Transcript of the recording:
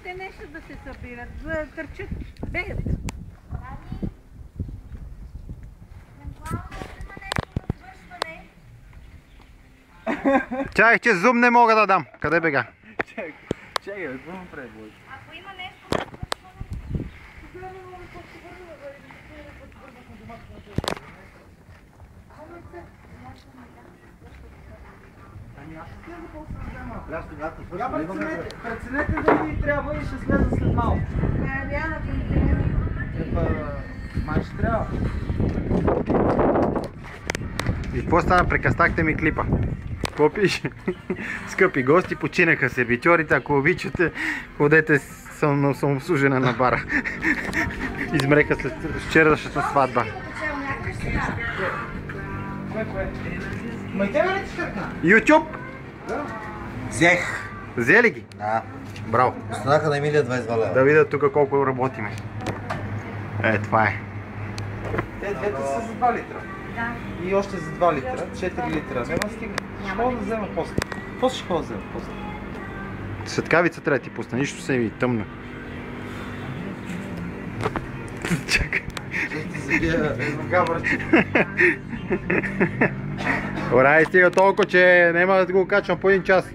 Те нещо да се събират, да търчат, бегат. Чакай, че зум не мога да дам. Къде бега? Чакай, какво му прави Боже? Ако има нещо, Преценете дали ви трябва и ще слеза след малко. Май ще трябва. И какво стана? Прекъснахте ми клипа. Какво пише? Скъпи гости, починаха сервитьорите. Ако обичате, ходете на самообслужване на бара. Измреха след вчерашната сватба. Кое? Ма те ли ти шъркна? YouTube! Взех. Взели ги? Да. Браво. Останаха на Емилия 22 лева. Да видя тук колко работиме. Това е. Те двете са за 2 литра. да. И още за 2 литра, 4 литра. Няма стига. Ще мога да взема после. После ще мога да взема после. Светкавица трябва да ти пусна, нищо се ви тъмно. Чакай. Ще ти забия габърче. Ора, стига толкова, че няма да го качвам по 1 час.